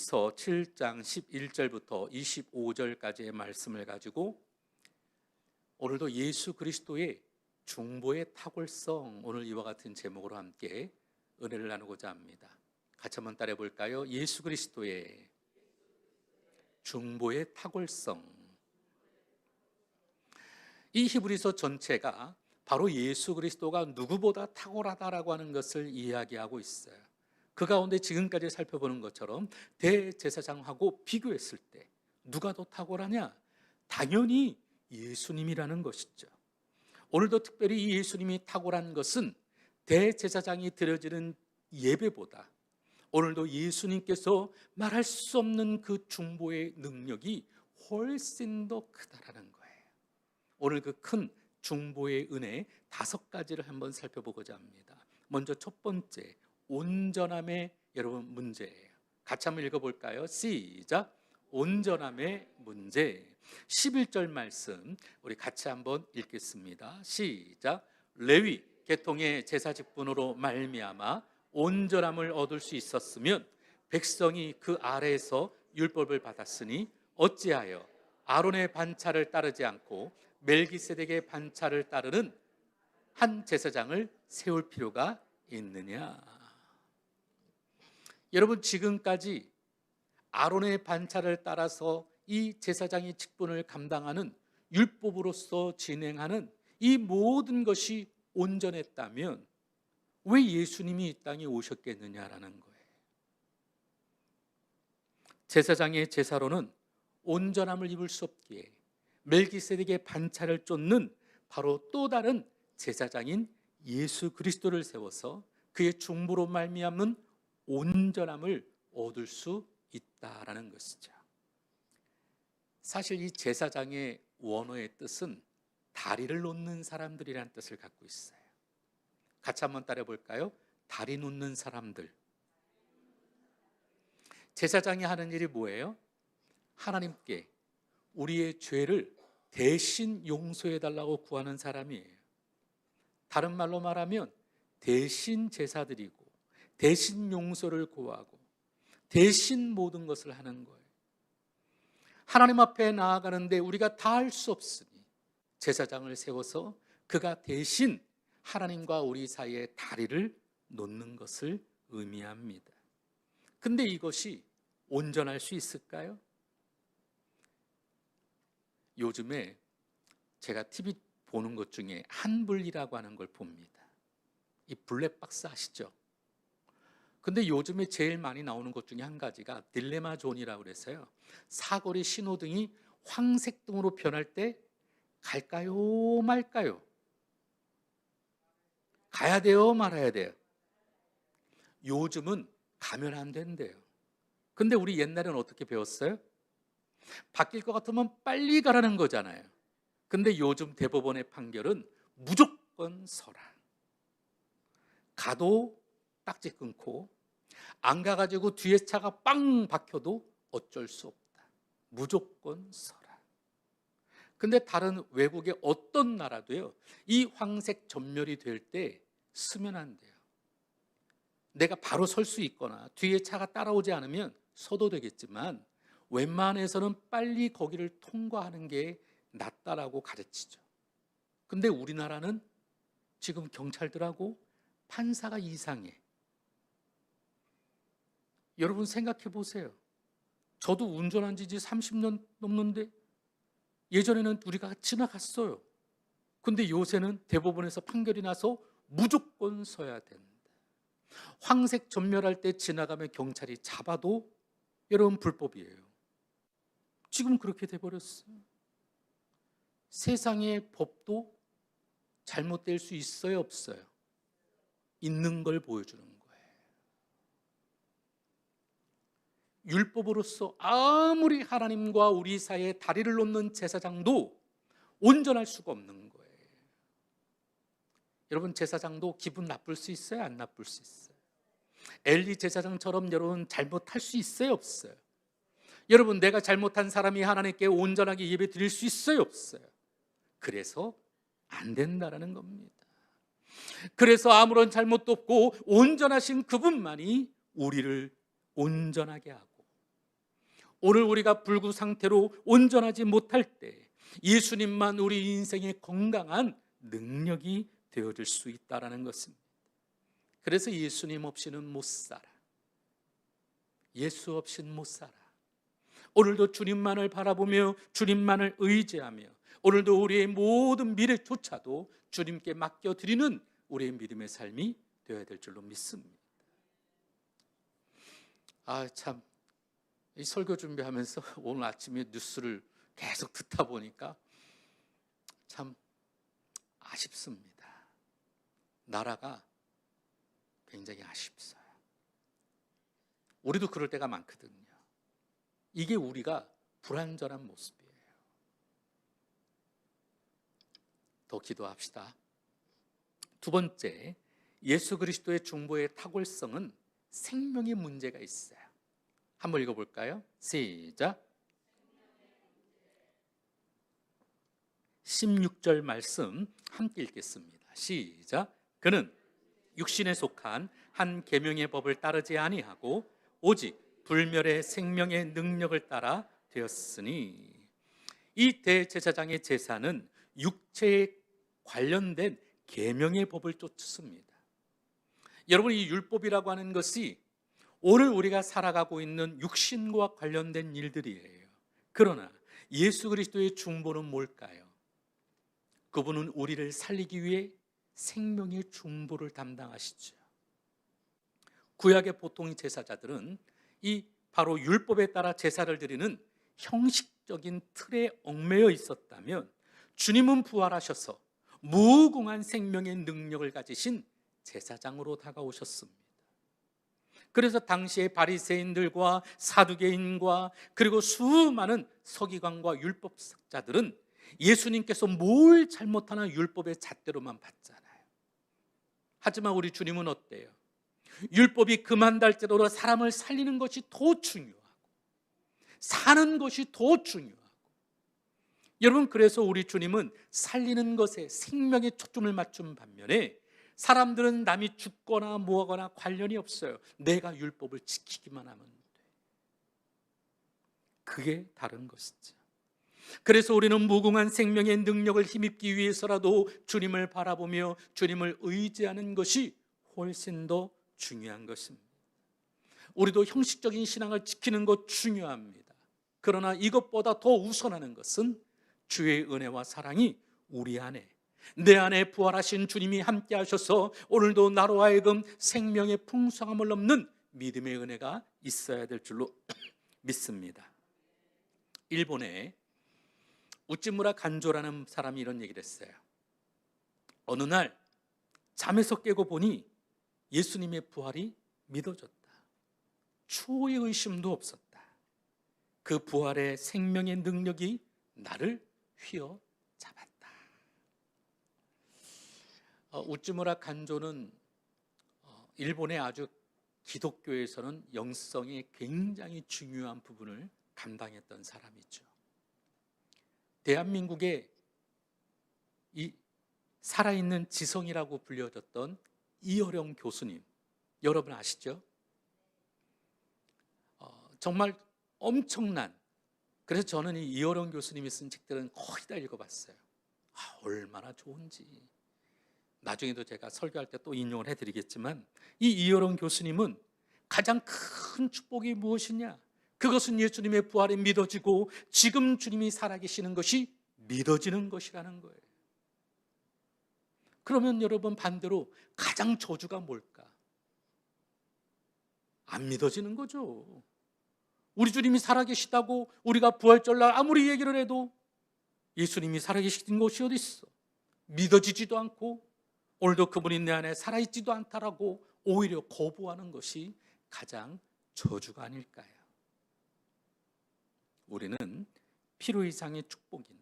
히브리서 7장 11절부터 25절까지의 말씀을 가지고 오늘도 예수 그리스도의 중보의 탁월성, 오늘 이와 같은 제목으로 함께 은혜를 나누고자 합니다. 같이 한번 따라해 볼까요? 예수 그리스도의 중보의 탁월성. 이 히브리서 전체가 바로 예수 그리스도가 누구보다 탁월하다라고 하는 것을 이야기하고 있어요. 그 가운데 지금까지 살펴보는 것처럼 대제사장하고 비교했을 때 누가 더 탁월하냐? 당연히 예수님이라는 것이죠. 오늘도 특별히 이 예수님이 탁월한 것은 대제사장이 드려지는 예배보다 오늘도 예수님께서 말할 수 없는 그 중보의 능력이 훨씬 더 크다라는 거예요. 오늘 그 큰 중보의 은혜 5가지를 한번 살펴보고자 합니다. 먼저 첫 번째, 온전함의 여러분 문제예요. 같이 한번 읽어볼까요? 시작. 온전함의 문제. 11절 말씀 우리 같이 한번 읽겠습니다. 시작. 레위 계통의 제사 직분으로 말미암아 온전함을 얻을 수 있었으면 백성이 그 아래에서 율법을 받았으니 어찌하여 아론의 반차를 따르지 않고 멜기세덱의 반차를 따르는 한 제사장을 세울 필요가 있느냐? 여러분, 지금까지 아론의 반차를 따라서 이 제사장이 직분을 감당하는 율법으로서 진행하는 이 모든 것이 온전했다면 왜 예수님이 이 땅에 오셨겠느냐라는 거예요. 제사장의 제사로는 온전함을 입을 수 없기에 멜기세덱의 반차를 쫓는 바로 또 다른 제사장인 예수 그리스도를 세워서 그의 중보로 말미암은 온전함을 얻을 수 있다라는 것이죠. 사실 이 제사장의 원어의 뜻은 다리를 놓는 사람들이라는 뜻을 갖고 있어요. 같이 한번 따라해 볼까요? 다리 놓는 사람들. 제사장이 하는 일이 뭐예요? 하나님께 우리의 죄를 대신 용서해 달라고 구하는 사람이에요. 다른 말로 말하면 대신 제사드리고 대신 용서를 구하고 대신 모든 것을 하는 거예요. 하나님 앞에 나아가는데 우리가 다 할 수 없으니 제사장을 세워서 그가 대신 하나님과 우리 사이에 다리를 놓는 것을 의미합니다. 근데 이것이 온전할 수 있을까요? 요즘에 제가 TV 보는 것 중에 한불이라고 하는 걸 봅니다. 이 블랙박스 아시죠? 근데 요즘에 제일 많이 나오는 것 중에 한 가지가 딜레마 존이라고 그래서요, 사거리 신호등이 황색등으로 변할 때 갈까요 말까요? 가야 돼요 말아야 돼요? 요즘은 가면 안 된대요. 근데 우리 옛날에는 어떻게 배웠어요? 바뀔 것 같으면 빨리 가라는 거잖아요. 근데 요즘 대법원의 판결은 무조건 서라. 가도 딱지 끊고 안 가가지고 뒤에 차가 빵 박혀도 어쩔 수 없다. 무조건 서라. 근데 다른 외국의 어떤 나라도요, 이 황색 전멸이 될 때 서면 안 돼요. 내가 바로 설 수 있거나 뒤에 차가 따라오지 않으면 서도 되겠지만 웬만해서는 빨리 거기를 통과하는 게 낫다라고 가르치죠. 근데 우리나라는 지금 경찰들하고 판사가 이상해. 여러분 생각해 보세요. 저도 운전한 지 이제 30년 넘는데 예전에는 우리가 지나갔어요. 근데 요새는 대법원에서 판결이 나서 무조건 서야 된다. 황색 전멸할 때 지나가면 경찰이 잡아도 여러분 불법이에요. 지금 그렇게 돼버렸어요. 세상의 법도 잘못될 수 있어요 없어요? 있는 걸 보여주는 거예요. 율법으로서 아무리 하나님과 우리 사이에 다리를 놓는 제사장도 온전할 수가 없는 거예요. 여러분, 제사장도 기분 나쁠 수 있어요 안 나쁠 수 있어요? 엘리 제사장처럼 여러분 잘못할 수 있어요 없어요? 여러분, 내가 잘못한 사람이 하나님께 온전하게 예배 드릴 수 있어요 없어요? 그래서 안 된다라는 겁니다. 그래서 아무런 잘못도 없고 온전하신 그분만이 우리를 온전하게 하고 오늘 우리가 불구 상태로 온전하지 못할 때 예수님만 우리 인생의 건강한 능력이 되어줄 수 있다는 것입니다. 그래서 예수님 없이는 못 살아. 예수 없이는 못 살아. 오늘도 주님만을 바라보며 주님만을 의지하며 오늘도 우리의 모든 미래조차도 주님께 맡겨드리는 우리의 믿음의 삶이 되어야 될 줄로 믿습니다. 참, 이 설교 준비하면서 오늘 아침에 뉴스를 계속 듣다 보니까 참 아쉽습니다. 나라가 굉장히 아쉽어요. 우리도 그럴 때가 많거든요. 이게 우리가 불완전한 모습이에요. 더 기도합시다. 두 번째, 예수 그리스도의 중보의 탁월성은 생명의 문제가 있어요. 한번 읽어볼까요? 시작. 16절 말씀 함께 읽겠습니다. 시작. 그는 육신에 속한 한 계명의 법을 따르지 아니하고 오직 불멸의 생명의 능력을 따라 되었으니. 이 대제사장의 제사는 육체에 관련된 계명의 법을 쫓습니다. 여러분, 이 율법이라고 하는 것이 오늘 우리가 살아가고 있는 육신과 관련된 일들이에요. 그러나 예수 그리스도의 중보는 뭘까요? 그분은 우리를 살리기 위해 생명의 중보를 담당하시죠. 구약의 보통 제사자들은 이 바로 율법에 따라 제사를 드리는 형식적인 틀에 얽매여 있었다면 주님은 부활하셔서 무궁한 생명의 능력을 가지신 제사장으로 다가오셨습니다. 그래서 당시의 바리새인들과 사두개인과 그리고 수많은 서기관과 율법학자들은 예수님께서 뭘 잘못하나 율법의 잣대로만 봤잖아요. 하지만 우리 주님은 어때요? 율법이 그만달 정도로 사람을 살리는 것이 더 중요하고 사는 것이 더 중요하고, 여러분, 그래서 우리 주님은 살리는 것에 생명에 초점을 맞춘 반면에 사람들은 남이 죽거나 뭐하거나 관련이 없어요. 내가 율법을 지키기만 하면 돼. 그게 다른 것이죠. 그래서 우리는 무궁한 생명의 능력을 힘입기 위해서라도 주님을 바라보며 주님을 의지하는 것이 훨씬 더 중요한 것입니다. 우리도 형식적인 신앙을 지키는 것 중요합니다. 그러나 이것보다 더 우선하는 것은 주의 은혜와 사랑이 우리 안에, 내 안에 부활하신 주님이 함께 하셔서 오늘도 나로 하여금 생명의 풍성함을 넘는 믿음의 은혜가 있어야 될 줄로 믿습니다. 일본에 우찌무라 간조라는 사람이 이런 얘기를 했어요. 어느 날 잠에서 깨고 보니 예수님의 부활이 믿어졌다. 초의 의심도 없었다. 그 부활의 생명의 능력이 나를 휘어잡았다. 우찌무라 간조는 일본의 아주 기독교에서는 영성이 굉장히 중요한 부분을 감당했던 사람이죠. 대한민국의 이 살아있는 지성이라고 불려졌던 이어령 교수님, 여러분 아시죠? 정말 엄청난, 그래서 저는 이 이어령 교수님이 쓴 책들은 거의 다 읽어봤어요. 얼마나 좋은지. 나중에도 제가 설교할 때 또 인용을 해드리겠지만, 이 이어령 교수님은 가장 큰 축복이 무엇이냐? 그것은 예수님의 부활이 믿어지고 지금 주님이 살아계시는 것이 믿어지는 것이라는 거예요. 그러면 여러분, 반대로 가장 저주가 뭘까? 안 믿어지는 거죠. 우리 주님이 살아계시다고 우리가 부활절날 아무리 얘기를 해도 예수님이 살아계신 것이 어디 있어? 믿어지지도 않고 오늘도 그분이 내 안에 살아있지도 않다라고 오히려 거부하는 것이 가장 저주가 아닐까요? 우리는 필요 이상의 축복이나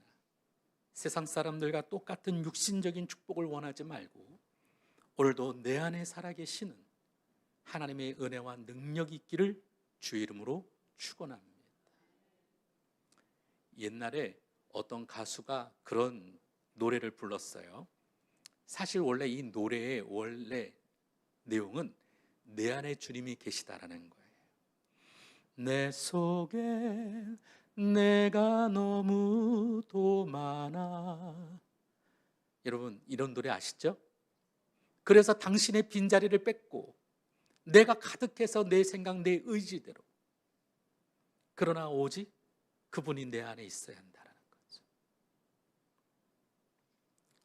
세상 사람들과 똑같은 육신적인 축복을 원하지 말고 오늘도 내 안에 살아계시는 하나님의 은혜와 능력이 있기를 주의 이름으로 축원합니다. 옛날에 어떤 가수가 그런 노래를 불렀어요. 사실 원래 이 노래의 원래 내용은 내 안에 주님이 계시다라는 거예요. 내 속에 내가 너무도 많아. 여러분, 이런 노래 아시죠? 그래서 당신의 빈자리를 뺏고 내가 가득해서 내 생각, 내 의지대로, 그러나 오직 그분이 내 안에 있어야 한다는 거죠.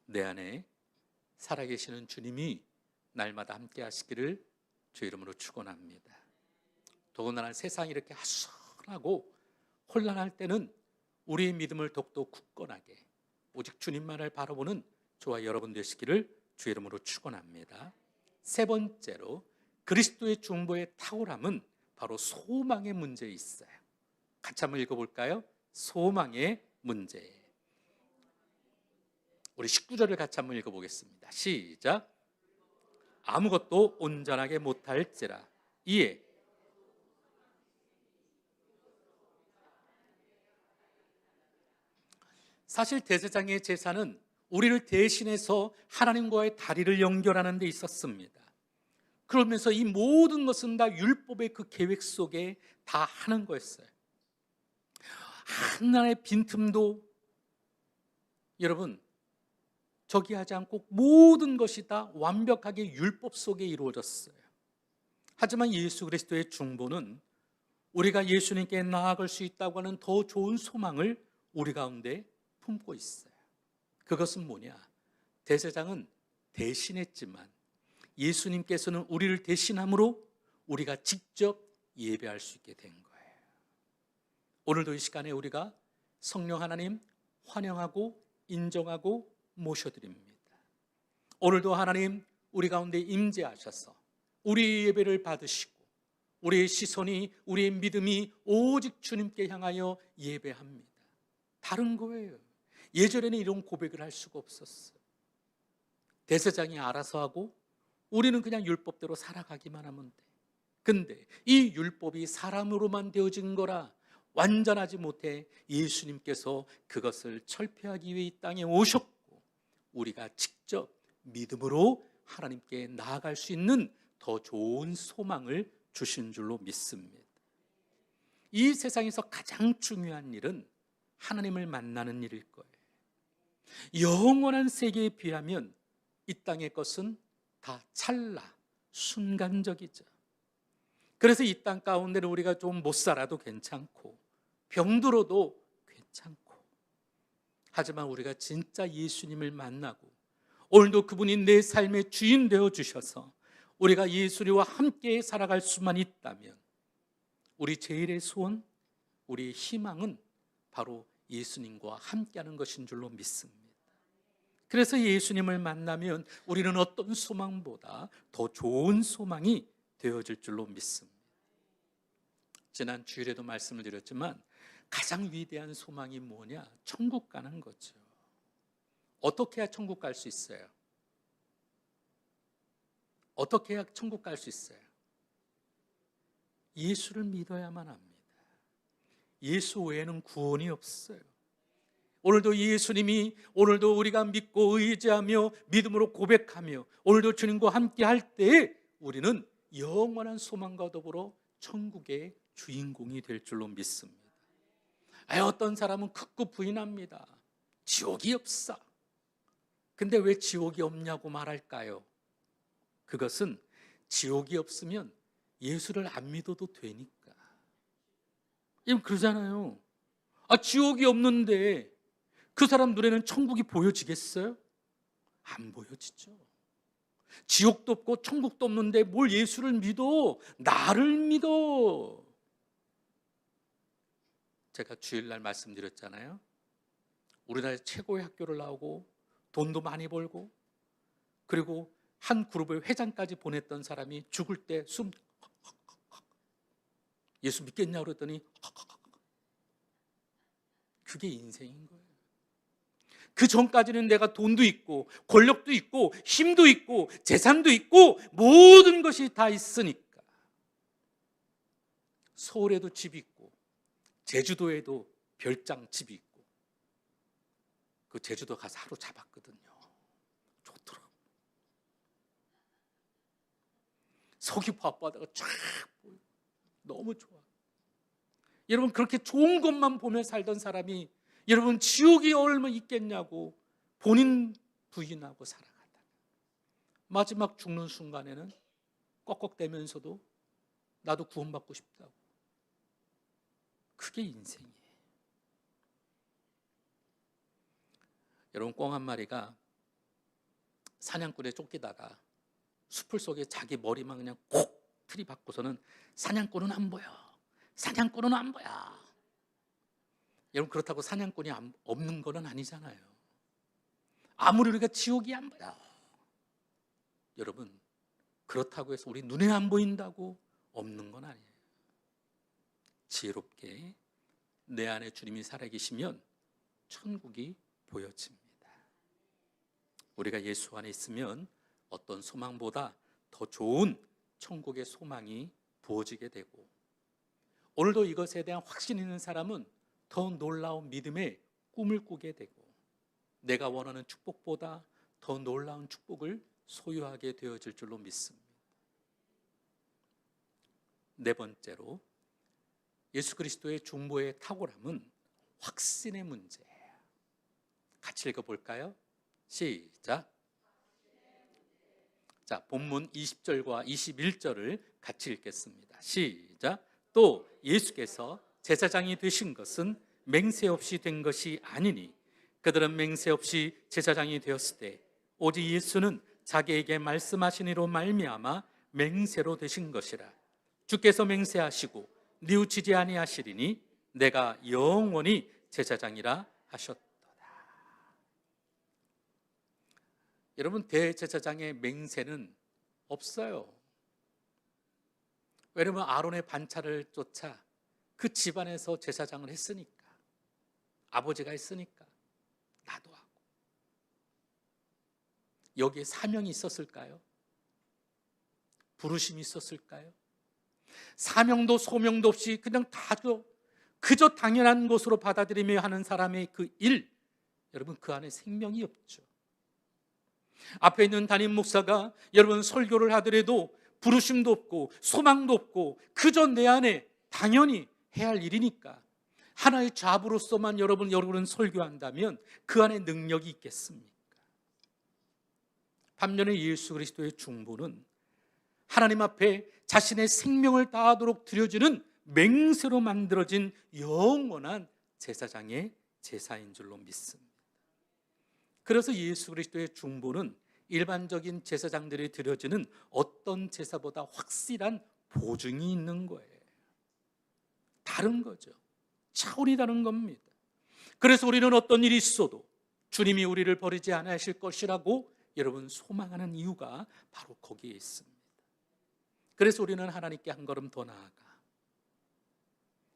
내 안에 살아계시는 주님이 날마다 함께 하시기를 주 이름으로 축원합니다. 더군다나 세상이 이렇게 하소연하고 혼란할 때는 우리의 믿음을 더욱더 굳건하게 오직 주님만을 바라보는 저와 여러분 되시기를 주 이름으로 축원합니다. 세 번째로 그리스도의 중보의 탁월함은 바로 소망의 문제에 있어요. 같이 한번 읽어볼까요? 소망의 문제. 우리 19절을 같이 한번 읽어보겠습니다. 시작. 아무것도 온전하게 못할지라 이에 사실 대제사장의 제사는 우리를 대신해서 하나님과의 다리를 연결하는 데 있었습니다. 그러면서 이 모든 것은 다 율법의 그 계획 속에 다 하는 거였어요. 하나의 빈틈도 여러분 저기 하지 않고 모든 것이 다 완벽하게 율법 속에 이루어졌어요. 하지만 예수 그리스도의 중보는 우리가 예수님께 나아갈 수 있다고 하는 더 좋은 소망을 우리 가운데 품고 있어요. 그것은 뭐냐? 대제사장은 대신했지만 예수님께서는 우리를 대신함으로 우리가 직접 예배할 수 있게 된 거예요. 오늘도 이 시간에 우리가 성령 하나님 환영하고 인정하고 모셔드립니다. 오늘도 하나님 우리 가운데 임재하셔서 우리 예배를 받으시고 우리의 시선이, 우리의 믿음이 오직 주님께 향하여 예배합니다. 다른 거예요. 예전에는 이런 고백을 할 수가 없었어요. 대제사장이 알아서 하고 우리는 그냥 율법대로 살아가기만 하면 돼. 근데 이 율법이 사람으로만 되어진 거라 완전하지 못해 예수님께서 그것을 철폐하기 위해 이 땅에 오셨고 우리가 직접 믿음으로 하나님께 나아갈 수 있는 더 좋은 소망을 주신 줄로 믿습니다. 이 세상에서 가장 중요한 일은 하나님을 만나는 일일 거예요. 영원한 세계에 비하면 이 땅의 것은 다 찰나 순간적이죠. 그래서 이 땅 가운데는 우리가 좀 못 살아도 괜찮고 병들어도 괜찮고, 하지만 우리가 진짜 예수님을 만나고 오늘도 그분이 내 삶의 주인 되어 주셔서 우리가 예수님과 함께 살아갈 수만 있다면 우리 제일의 소원, 우리의 희망은 바로 예수님과 함께하는 것인 줄로 믿습니다. 그래서 예수님을 만나면 우리는 어떤 소망보다 더 좋은 소망이 되어질 줄로 믿습니다. 지난 주일에도 말씀을 드렸지만 가장 위대한 소망이 뭐냐? 천국 가는 거죠. 어떻게 해야 천국 갈 수 있어요? 어떻게 해야 천국 갈 수 있어요? 예수를 믿어야만 합니다. 예수 외에는 구원이 없어요. 오늘도 예수님이 오늘도 우리가 믿고 의지하며 믿음으로 고백하며 오늘도 주님과 함께 할 때에 우리는 영원한 소망과 더불어 천국의 주인공이 될 줄로 믿습니다. 어떤 사람은 극구 부인합니다. 지옥이 없어. 근데 왜 지옥이 없냐고 말할까요? 그것은 지옥이 없으면 예수를 안 믿어도 되니까. 이건 그러잖아요. 지옥이 없는데 그 사람 눈에는 천국이 보여지겠어요? 안 보여지죠. 지옥도 없고 천국도 없는데 뭘 예수를 믿어? 나를 믿어. 제가 주일날 말씀드렸잖아요. 우리나라 최고의 학교를 나오고 돈도 많이 벌고 그리고 한 그룹의 회장까지 보냈던 사람이 죽을 때 숨 예수 믿겠냐고 그랬더니 그게 인생인 거예요. 그 전까지는 내가 돈도 있고 권력도 있고 힘도 있고 재산도 있고 모든 것이 다 있으니까 서울에도 집이 있고 제주도에도 별장 집이 있고 그 제주도 가서 하루 잡았거든요. 좋더라고. 서귀포 앞바다가 쫙 보이고 너무 좋아. 여러분 그렇게 좋은 것만 보며 살던 사람이 여러분 지옥이 얼마나 있겠냐고 본인 부인하고 살아가다 마지막 죽는 순간에는 꺽꺽대면서도 나도 구원받고 싶다고. 그게 인생이에요. 여러분 꿩 한 마리가 사냥꾼에 쫓기다가 숲을 속에 자기 머리만 그냥 콕 들이박고서는 사냥꾼은 안 보여. 사냥꾼은 안 보여. 여러분 그렇다고 사냥꾼이 없는 건 아니잖아요. 아무리 우리가 지옥이 안 보여. 여러분 그렇다고 해서 우리 눈에 안 보인다고 없는 건 아니에요. 지혜롭게 내 안에 주님이 살아계시면 천국이 보여집니다. 우리가 예수 안에 있으면 어떤 소망보다 더 좋은 천국의 소망이 부어지게 되고, 오늘도 이것에 대한 확신 있는 사람은 더 놀라운 믿음의 꿈을 꾸게 되고, 내가 원하는 축복보다 더 놀라운 축복을 소유하게 되어질 줄로 믿습니다. 네 번째로 예수 그리스도의 중보의 탁월함은 확신의 문제예요. 같이 읽어볼까요? 시작. 자, 본문 20절과 21절을 같이 읽겠습니다. 시작. 또 예수께서 제사장이 되신 것은 맹세 없이 된 것이 아니니 그들은 맹세 없이 제사장이 되었을 때 오직 예수는 자기에게 말씀하신 이로 말미암아 맹세로 되신 것이라. 주께서 맹세하시고 뉘우치지 아니하시리니 내가 영원히 제사장이라 하셨도다. 여러분 대제사장의 맹세는 없어요. 왜냐하면 아론의 반차를 쫓아 그 집안에서 제사장을 했으니까, 아버지가 했으니까 나도 하고. 여기에 사명이 있었을까요? 부르심이 있었을까요? 사명도 소명도 없이 그냥 그저 당연한 것으로 받아들이며 하는 사람의 그 일, 여러분 그 안에 생명이 없죠. 앞에 있는 담임 목사가 여러분 설교를 하더라도 부르심도 없고 소망도 없고 그저 내 안에 당연히 해야 할 일이니까 하나의 잡으로서만 여러분은 설교한다면 그 안에 능력이 있겠습니까? 반면에 예수 그리스도의 중보는 하나님 앞에 자신의 생명을 다하도록 드려지는 맹세로 만들어진 영원한 제사장의 제사인 줄로 믿습니다. 그래서 예수 그리스도의 중보는 일반적인 제사장들이 드려지는 어떤 제사보다 확실한 보증이 있는 거예요. 다른 거죠. 차원이 다른 겁니다. 그래서 우리는 어떤 일이 있어도 주님이 우리를 버리지 않으실 것이라고 여러분 소망하는 이유가 바로 거기에 있습니다. 그래서 우리는 하나님께 한 걸음 더 나아가,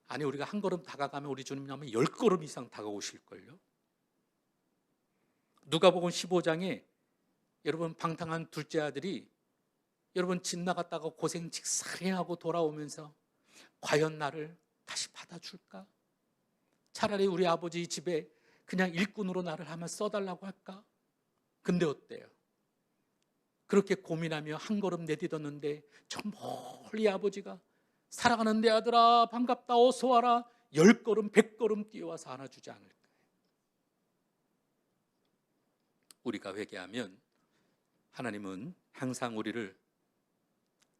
아니 우리가 한 걸음 다가가면 우리 주님 하면 10걸음 이상 다가오실걸요. 누가복음 15장에 여러분 방탕한 둘째 아들이 여러분 집 나갔다가 고생 직사리 하고 돌아오면서 과연 나를 다시 받아줄까? 차라리 우리 아버지 집에 그냥 일꾼으로 나를 한번 써달라고 할까? 근데 어때요? 그렇게 고민하며 한 걸음 내딛었는데 저 멀리 아버지가 사랑하는 내 아들아 반갑다 어서 와라 10걸음 100걸음 뛰어와서 안아주지 않을까요? 우리가 회개하면 하나님은 항상 우리를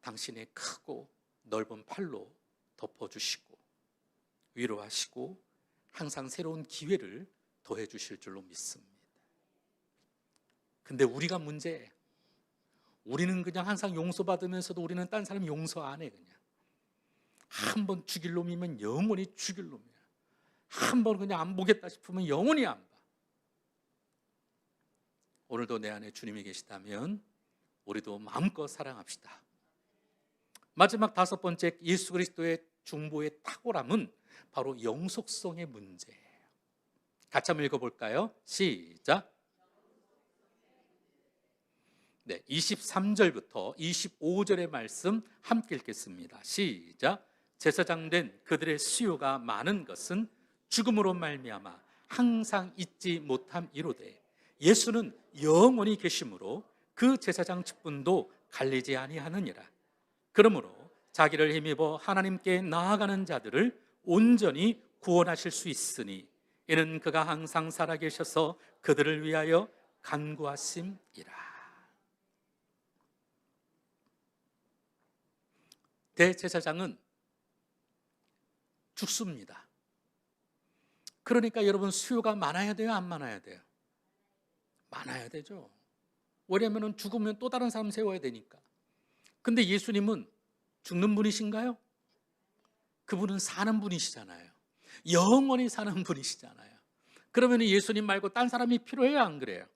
당신의 크고 넓은 팔로 덮어주시고 위로하시고 항상 새로운 기회를 더해 주실 줄로 믿습니다. 근데 우리가 문제예요. 우리는 그냥 항상 용서받으면서도 우리는 딴 사람 용서 안 해. 그냥 한 번 죽일 놈이면 영원히 죽일 놈이야. 한 번 그냥 안 보겠다 싶으면 영원히 안 봐. 오늘도 내 안에 주님이 계시다면 우리도 마음껏 사랑합시다. 마지막 5번째 예수 그리스도의 중보의 탁월함은 바로 영속성의 문제예요. 같이 한번 읽어볼까요? 시작. 네, 23절부터 25절의 말씀 함께 읽겠습니다. 시작. 제사장 된 그들의 수요가 많은 것은 죽음으로 말미암아 항상 잊지 못함이로되 예수는 영원히 계심으로 그 제사장 직분도 갈리지 아니하느니라. 그러므로 자기를 힘입어 하나님께 나아가는 자들을 온전히 구원하실 수 있으니 이는 그가 항상 살아계셔서 그들을 위하여 간구하심이라. 대제사장은 죽습니다. 그러니까 여러분, 수요가 많아야 돼요, 안 많아야 돼요? 많아야 되죠. 왜냐하면 죽으면 또 다른 사람 세워야 되니까. 근데 예수님은 죽는 분이신가요? 그분은 사는 분이시잖아요. 영원히 사는 분이시잖아요. 그러면 예수님 말고 딴 사람이 필요해요, 안 그래요?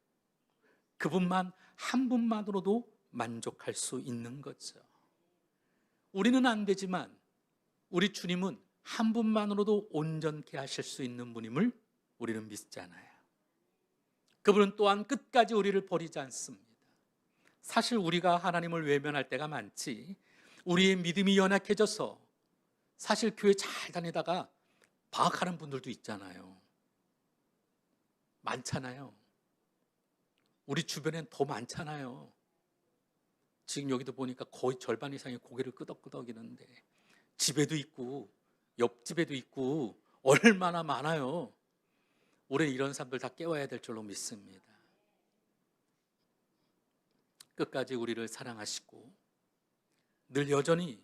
그분만, 한 분만으로도 만족할 수 있는 거죠. 우리는 안 되지만 우리 주님은 한 분만으로도 온전케 하실 수 있는 분임을 우리는 믿잖아요. 그분은 또한 끝까지 우리를 버리지 않습니다. 사실 우리가 하나님을 외면할 때가 많지, 우리의 믿음이 연약해져서 사실 교회 잘 다니다가 방학하는 분들도 있잖아요. 많잖아요. 우리 주변엔 더 많잖아요. 지금 여기도 보니까 거의 절반 이상이 고개를 끄덕끄덕이는데, 집에도 있고 옆집에도 있고 얼마나 많아요. 우리는 이런 사람들 다 깨워야 될 줄로 믿습니다. 끝까지 우리를 사랑하시고 늘 여전히,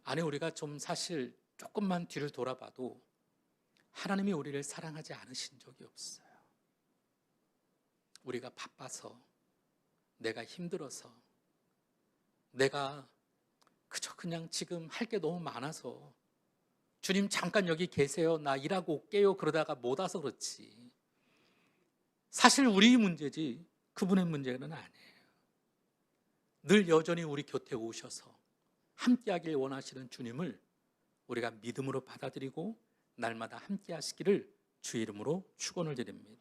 아니 우리가 좀 사실 조금만 뒤를 돌아봐도 하나님이 우리를 사랑하지 않으신 적이 없어요. 우리가 바빠서, 내가 힘들어서, 내가 그저 그냥 지금 할 게 너무 많아서 주님 잠깐 여기 계세요, 나 일하고 올게요 그러다가 못 와서 그렇지, 사실 우리 문제지 그분의 문제는 아니에요. 늘 여전히 우리 곁에 오셔서 함께하길 원하시는 주님을 우리가 믿음으로 받아들이고 날마다 함께 하시기를 주의 이름으로 축원을 드립니다.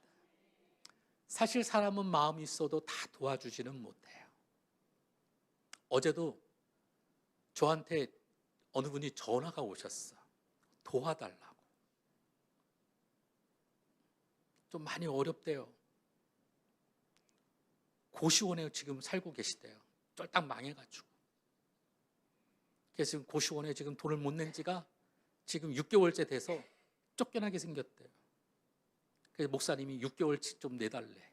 사실 사람은 마음이 있어도 다 도와주지는 못해요. 어제도 저한테 어느 분이 전화가 오셨어. 도와달라고. 좀 많이 어렵대요. 고시원에 지금 살고 계시대요. 쫄딱 망해가지고. 그래서 지금 고시원에 지금 돈을 못 낸 지가 지금 6개월째 돼서 쫓겨나게 생겼대요. 그래서 목사님이 6개월치 좀 내달래.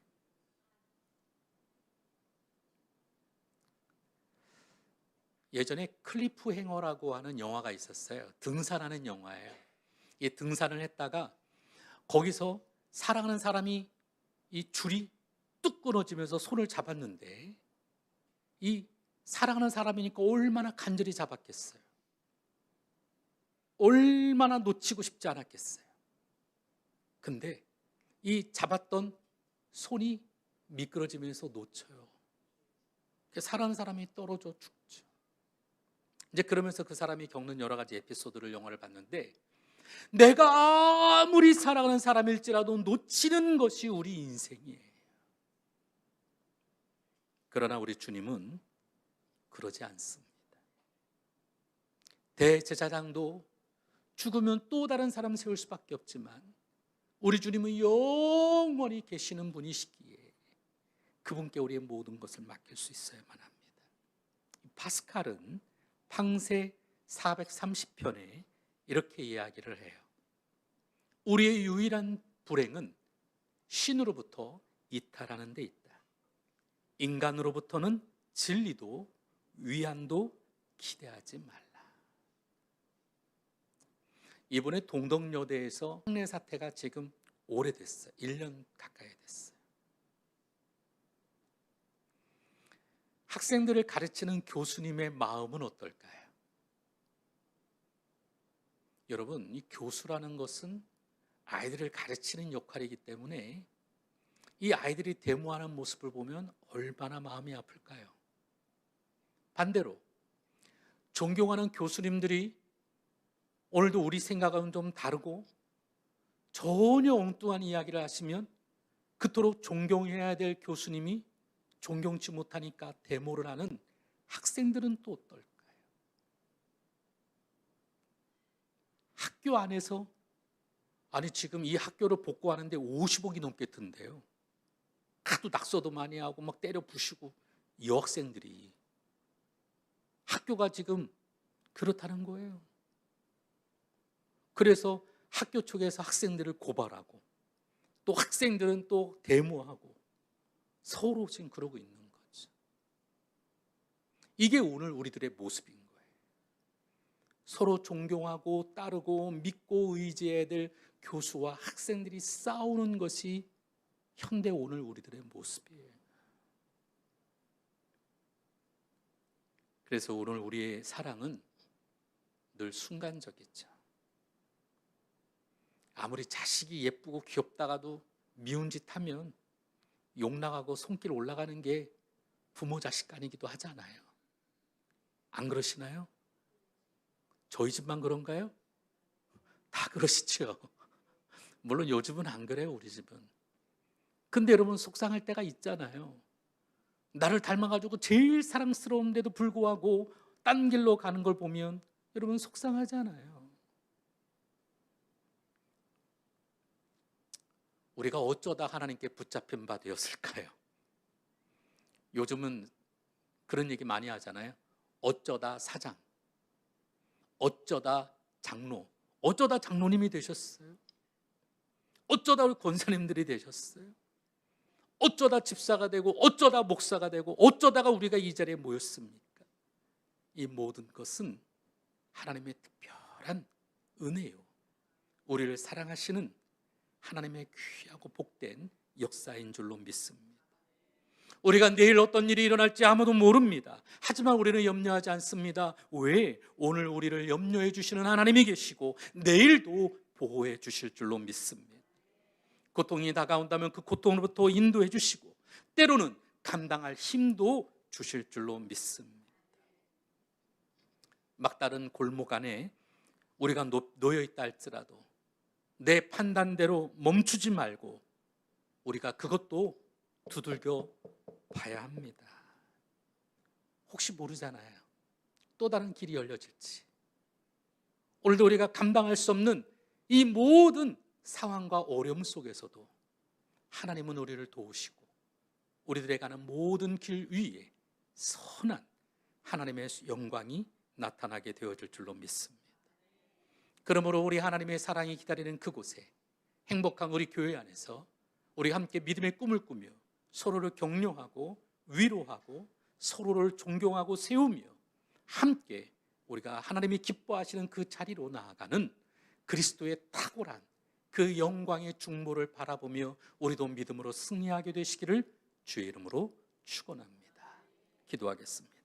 예전에 클리프 행어라고 하는 영화가 있었어요. 등산하는 영화예요. 이 등산을 했다가 거기서 사랑하는 사람이 이 줄이 뚝 끊어지면서 손을 잡았는데, 이 사랑하는 사람이니까 얼마나 간절히 잡았겠어요. 얼마나 놓치고 싶지 않았겠어요. 근데 이 잡았던 손이 미끄러지면서 놓쳐요. 사랑하는 사람이 떨어져 죽죠. 이제 그러면서 그 사람이 겪는 여러 가지 에피소드를, 영화를 봤는데, 내가 아무리 사랑하는 사람일지라도 놓치는 것이 우리 인생이에요. 그러나 우리 주님은 그러지 않습니다. 대제사장도 죽으면 또 다른 사람 세울 수밖에 없지만 우리 주님은 영원히 계시는 분이시기에 그분께 우리의 모든 것을 맡길 수 있어야만 합니다. 파스칼은 판세 430편에 이렇게 이야기를 해요. 우리의 유일한 불행은 신으로부터 이탈하는 데 있다. 인간으로부터는 진리도 위안도 기대하지 말라. 이번에 동덕여대에서 학내 사태가 지금 오래됐어요. 1년 가까이 됐어요. 학생들을 가르치는 교수님의 마음은 어떨까요? 여러분, 이 교수라는 것은 아이들을 가르치는 역할이기 때문에 이 아이들이 데모하는 모습을 보면 얼마나 마음이 아플까요? 반대로 존경하는 교수님들이 오늘도 우리 생각은 좀 다르고 전혀 엉뚱한 이야기를 하시면 그토록 존경해야 될 교수님이 존경치 못하니까 데모를 하는 학생들은 또 어떨까요? 학교 안에서, 아니 지금 이 학교를 복구하는데 50억이 넘게 든대요. 하도 낙서도 많이 하고 막 때려 부시고, 여학생들이. 학교가 지금 그렇다는 거예요. 그래서 학교 쪽에서 학생들을 고발하고 또 학생들은 또 데모하고 서로 지금 그러고 있는 거죠. 이게 오늘 우리들의 모습인 거예요. 서로 존경하고 따르고 믿고 의지해야 될 교수와 학생들이 싸우는 것이 현대 오늘 우리들의 모습이에요. 그래서 오늘 우리의 사랑은 늘 순간적이죠. 아무리 자식이 예쁘고 귀엽다가도 미운 짓 하면 욕나가고 손길 올라가는 게 부모 자식 간이기도 하잖아요. 안 그러시나요? 저희 집만 그런가요? 다 그러시죠. 물론 요즘은 안 그래요, 우리 집은. 근데 여러분, 속상할 때가 있잖아요. 나를 닮아가지고 제일 사랑스러운데도 불구하고 딴 길로 가는 걸 보면 여러분 속상하잖아요. 우리가 어쩌다 하나님께 붙잡힌 바 되었을까요? 요즘은 그런 얘기 많이 하잖아요. 어쩌다 사장, 어쩌다 장로, 어쩌다 장로님이 되셨어요. 어쩌다 우리 권사님들이 되셨어요. 어쩌다 집사가 되고 어쩌다 목사가 되고 어쩌다가 우리가 이 자리에 모였습니까? 이 모든 것은 하나님의 특별한 은혜요, 우리를 사랑하시는 하나님의 귀하고 복된 역사인 줄로 믿습니다. 우리가 내일 어떤 일이 일어날지 아무도 모릅니다. 하지만 우리는 염려하지 않습니다. 왜? 오늘 우리를 염려해 주시는 하나님이 계시고 내일도 보호해 주실 줄로 믿습니다. 고통이 다가온다면 그 고통으로부터 인도해 주시고 때로는 감당할 힘도 주실 줄로 믿습니다. 막다른 골목 안에 우리가 놓여 있다 할지라도 내 판단대로 멈추지 말고 우리가 그것도 두들겨 봐야 합니다. 혹시 모르잖아요. 또 다른 길이 열려질지. 오늘도 우리가 감당할 수 없는 이 모든 상황과 어려움 속에서도 하나님은 우리를 도우시고 우리들에 가는 모든 길 위에 선한 하나님의 영광이 나타나게 되어질 줄로 믿습니다. 그러므로 우리 하나님의 사랑이 기다리는 그곳에 행복한 우리 교회 안에서 우리 함께 믿음의 꿈을 꾸며 서로를 격려하고 위로하고 서로를 존경하고 세우며 함께 우리가 하나님이 기뻐하시는 그 자리로 나아가는 그리스도의 탁월한 그 영광의 중보를 바라보며 우리도 믿음으로 승리하게 되시기를 주의 이름으로 축원합니다. 기도하겠습니다.